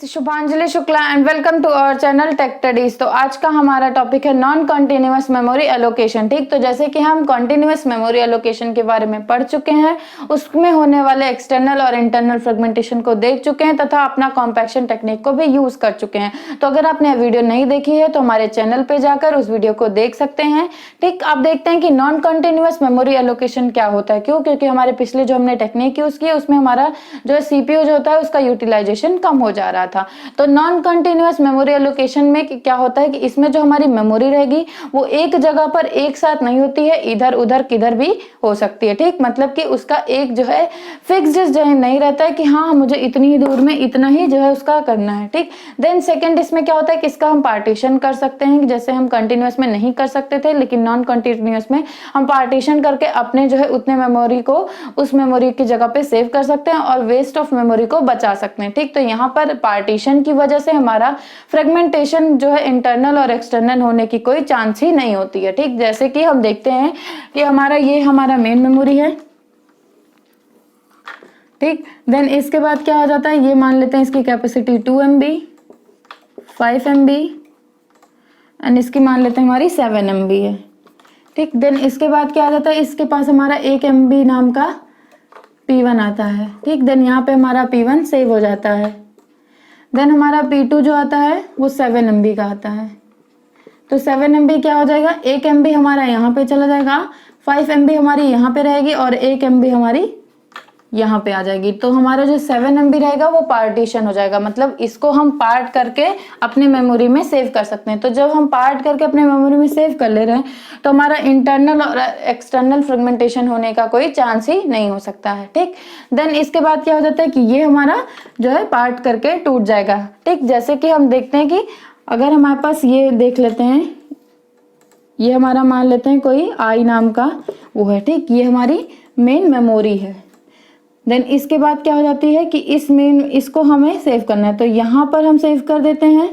शुभांजलि Shukla and welcome to our channel tech studies. तो आज का हमारा टॉपिक है नॉन कंटिन्यूअस मेमोरी एलोकेशन। ठीक, तो जैसे कि हम कंटिन्यूअस मेमोरी एलोकेशन के बारे में पढ़ चुके हैं, उसमें होने वाले एक्सटर्नल और इंटरनल फ्रेगमेंटेशन को देख चुके हैं तथा अपना कॉम्पैक्शन टेक्निक को भी यूज कर चुके हैं। तो अगर आपने वीडियो नहीं देखी है तो हमारे चैनल पे जाकर उस वीडियो को देख सकते हैं। ठीक, आप देखते हैं कि नॉन कंटिन्यूअस मेमोरी एलोकेशन क्या होता है। क्यों? क्योंकि हमारे पिछले जो हमने टेक्निक यूज की उसमें हमारा जो सीपीयू जो होता है उसका यूटिलाइजेशन कम हो जा रहा था। तो नॉन कंटिन्यूअस मेमोरी एलोकेशन में क्या होता है कि इसमें जो हमारी मेमोरी रहेगी वो एक जगह पर एक साथ नहीं होती है, इधर उधर किधर भी हो सकती है। ठीक, मतलब कि उसका एक जो है फिक्स्ड जो है नहीं रहता है कि हाँ मुझे इतनी ही दूर में इतना ही जो है उसका करना है। ठीक, देन सेकंड इसमें क्या होता है कि इसका हम पार्टीशन कर सकते हैं, जैसे हम कंटिन्यूअस में नहीं कर सकते थे, लेकिन नॉन कंटिन्यूअस में हम पार्टीशन करके अपने जो है उतने मेमोरी को उस मेमोरी की जगह पे सेव कर सकते हैं और वेस्ट ऑफ मेमोरी को बचा सकते हैं। ठीक, तो यहाँ पर पार्टीशन की वजह से हमारा फ्रेगमेंटेशन जो है इंटरनल और एक्सटर्नल होने की कोई चांस ही नहीं होती है। ठीक, जैसे कि हम देखते हैं कि ये हमारा मेन मेमोरी है। ठीक, देन इसके बाद क्या हो जाता है, ये मान लेते हैं इसकी कैपेसिटी 2 MB, 5 MB एंड इसकी मान लेते हैं हमारी 7 MB है। ठीक, देन इसके बाद क्या आ जाता है, इसके पास हमारा 1 MB नाम का P1 आता है। ठीक, देन यहाँ पे हमारा P1 सेव हो जाता है। देन हमारा P2 जो आता है वो 7 MB का आता है। तो 7 MB क्या हो जाएगा, 1 MB हमारा यहाँ पे चला जाएगा, 5 MB हमारी यहाँ पे रहेगी और 1 MB हमारी यहाँ पे आ जाएगी। तो हमारा जो 7 MB रहेगा वो पार्टीशन हो जाएगा, मतलब इसको हम पार्ट करके अपने मेमोरी में सेव कर सकते हैं। तो जब हम पार्ट करके अपने मेमोरी में सेव कर ले रहे हैं तो हमारा इंटरनल और एक्सटर्नल फ्रेगमेंटेशन होने का कोई चांस ही नहीं हो सकता है। ठीक, देन इसके बाद क्या हो जाता है कि ये हमारा जो है पार्ट करके टूट जाएगा। ठीक, जैसे कि हम देखते हैं कि अगर हमारे पास ये देख लेते हैं, ये हमारा मान लेते हैं कोई आई नाम का वो है। ठीक, ये हमारी मेन मेमोरी है। देन इसके बाद क्या हो जाती है कि इसको हमें सेव करना है, तो यहाँ पर हम सेव कर देते हैं।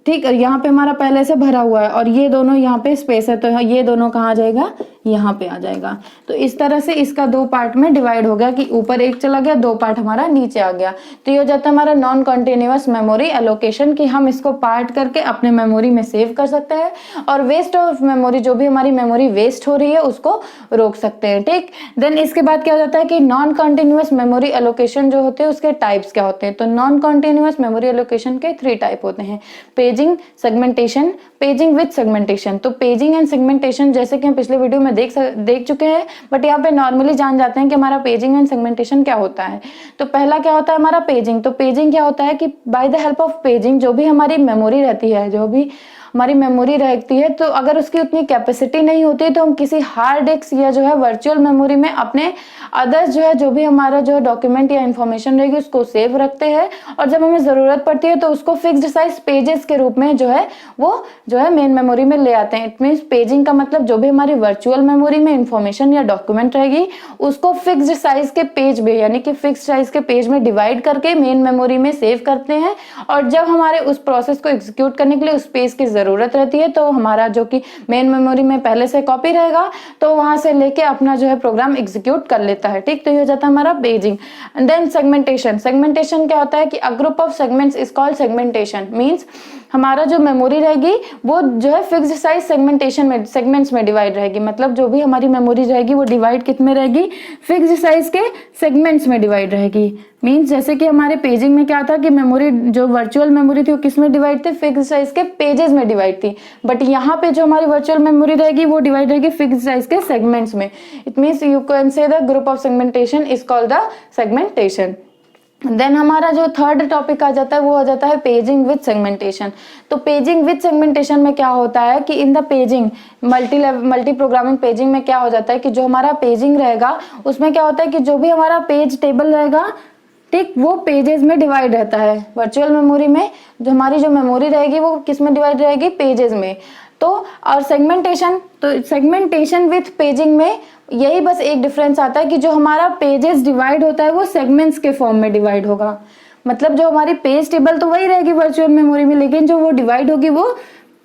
ठीक, और यहाँ पे हमारा पहले से भरा हुआ है और ये दोनों यहाँ पे स्पेस है, तो ये दोनों कहाँ आ जाएगा, यहाँ पे आ जाएगा। तो इस तरह से इसका 2 पार्ट में डिवाइड हो गया कि ऊपर एक चला गया, 2 पार्ट हमारा नीचे आ गया। तो ये हो जाता है हमारा नॉन कंटिन्यूअस मेमोरी एलोकेशन कि हम इसको पार्ट करके अपने मेमोरी में सेव कर सकते हैं और वेस्ट ऑफ मेमोरी, जो भी हमारी मेमोरी वेस्ट हो रही है उसको रोक सकते हैं। ठीक, देन इसके बाद क्या हो जाता है कि नॉन कंटिन्यूअस मेमोरी एलोकेशन जो होते हैं उसके टाइप्स क्या होते हैं। तो नॉन कंटिन्यूअस मेमोरी एलोकेशन के 3 टाइप होते हैं, paging, segmentation, paging with segmentation. तो पेजिंग एंड सेगमेंटेशन जैसे कि हम पिछले वीडियो में देख चुके हैं, बट यहाँ पे नॉर्मली जान जाते हैं कि हमारा पेजिंग एंड सेगमेंटेशन क्या होता है। तो पहला क्या होता है हमारा पेजिंग। तो पेजिंग क्या होता है कि by the help of paging जो भी हमारी मेमोरी रहती है, जो भी हमारी मेमोरी रहती है, तो अगर उसकी उतनी कैपेसिटी नहीं होती तो हम किसी हार्ड डिस्क या जो है वर्चुअल मेमोरी में अपने अदर्स जो है जो भी हमारा जो है डॉक्यूमेंट या इंफॉर्मेशन रहेगी उसको सेव रखते हैं और जब हमें जरूरत पड़ती है तो उसको फिक्स्ड साइज पेजेस के रूप में जो है वो जो है मेन मेमोरी में ले आते हैं। इट मीन्स पेजिंग का मतलब जो भी हमारी वर्चुअल मेमोरी में इंफॉर्मेशन या डॉक्यूमेंट रहेगी उसको फिक्स्ड साइज के पेज में, यानी कि फिक्स्ड साइज के पेज में डिवाइड करके मेन मेमोरी में सेव करते हैं और जब हमारे उस प्रोसेस को एग्जीक्यूट करने के लिए उस पेज की जरूरत रहती है तो हमारा जो कि मेन मेमोरी में पहले से कॉपी रहेगा तो वहां से लेके अपना जो है प्रोग्राम एग्जीक्यूट कर लेता है। ठीक, तो ये हो जाता है हमारा paging. And then segmentation. Segmentation क्या होता है कि a group of segments is called segmentation. Means हमारा जो मेमोरी रहेगी वो जो है फिक्स्ड साइज सेगमेंटेशन में सेगमेंट्स में डिवाइड रहेगी, मतलब जो भी हमारी मेमोरी रहेगी वो डिवाइड कित में रहेगी, फिक्स्ड साइज के सेगमेंट्स में डिवाइड रहेगी। मींस जैसे कि हमारे पेजिंग में क्या था कि मेमोरी जो वर्चुअल मेमोरी थी वो किस में डिवाइड थी, फिक्स्ड साइज के पेजेस में डिवाइड थी, बट यहाँ पे जो हमारी वर्चुअल मेमोरी रहेगी वो डिवाइड रहेगी फिक्स्ड साइज के सेगमेंट्स में। It means you can say the group of segmentation is called the segmentation. Then हमारा जो थर्ड टॉपिक आ जाता है वो हो जाता है पेजिंग विद सेगमेंटेशन। तो पेजिंग विद सेगमेंटेशन में क्या होता है कि in the paging multi programming paging में क्या हो जाता है कि जो हमारा पेजिंग रहेगा उसमें क्या होता है कि जो भी हमारा पेज टेबल रहेगा, ठीक, वो पेजेस में डिवाइड रहता है। वर्चुअल मेमोरी में जो हमारी जो मेमोरी रहेगी वो किस में डिवाइड रहेगी, पेजेस में। तो और सेगमेंटेशन, तो सेगमेंटेशन विथ पेजिंग में यही बस एक डिफरेंस आता है कि जो हमारा पेजेस डिवाइड होता है वो सेगमेंट्स के फॉर्म में डिवाइड होगा, मतलब जो हमारी पेज टेबल तो वही रहेगी वर्चुअल मेमोरी में, लेकिन जो वो डिवाइड होगी वो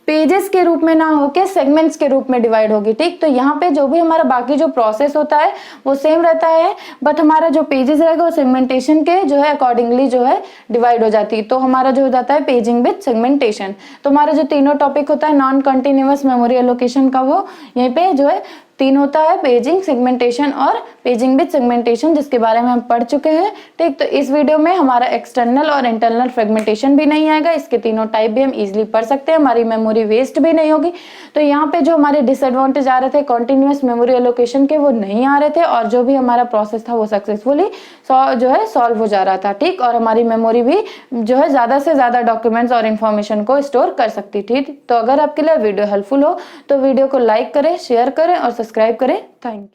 पेजेस के रूप में ना होके सेगमेंट्स के रूप में डिवाइड होगी। ठीक, तो यहाँ पे जो भी हमारा बाकी जो प्रोसेस होता है वो सेम रहता है, बट हमारा जो पेजेस रहेगा वो सेगमेंटेशन के जो है अकॉर्डिंगली जो है डिवाइड हो जाती है। तो हमारा जो हो जाता है पेजिंग विद सेगमेंटेशन। तो हमारा जो तीनों टॉपिक होता है नॉन कंटिन्यूअस मेमोरी एलोकेशन का, वो यहीं पे जो है तीन होता है, पेजिंग, सेगमेंटेशन और पेजिंग विद सेगमेंटेशन, जिसके बारे में हम पढ़ चुके हैं। ठीक, तो इस वीडियो में हमारा एक्सटर्नल और इंटरनल फ्रेगमेंटेशन भी नहीं आएगा, इसके तीनों टाइप भी हम इजीली पढ़ सकते हैं, हमारी मेमोरी वेस्ट भी नहीं होगी। तो यहाँ पे जो हमारे डिसएडवांटेज आ रहे थे कॉन्टिन्यूअस मेमोरी एलोकेशन के, वो नहीं आ रहे थे, और जो भी हमारा प्रोसेस था वो सक्सेसफुली जो है सॉल्व हो जा रहा था। ठीक, और हमारी मेमोरी भी जो है ज्यादा से ज्यादा डॉक्यूमेंट्स और इन्फॉर्मेशन को स्टोर कर सकती थी। तो अगर आपके लिए वीडियो हेल्पफुल हो तो वीडियो को लाइक करें, शेयर करें और सब्सक्राइब करें। Thank you.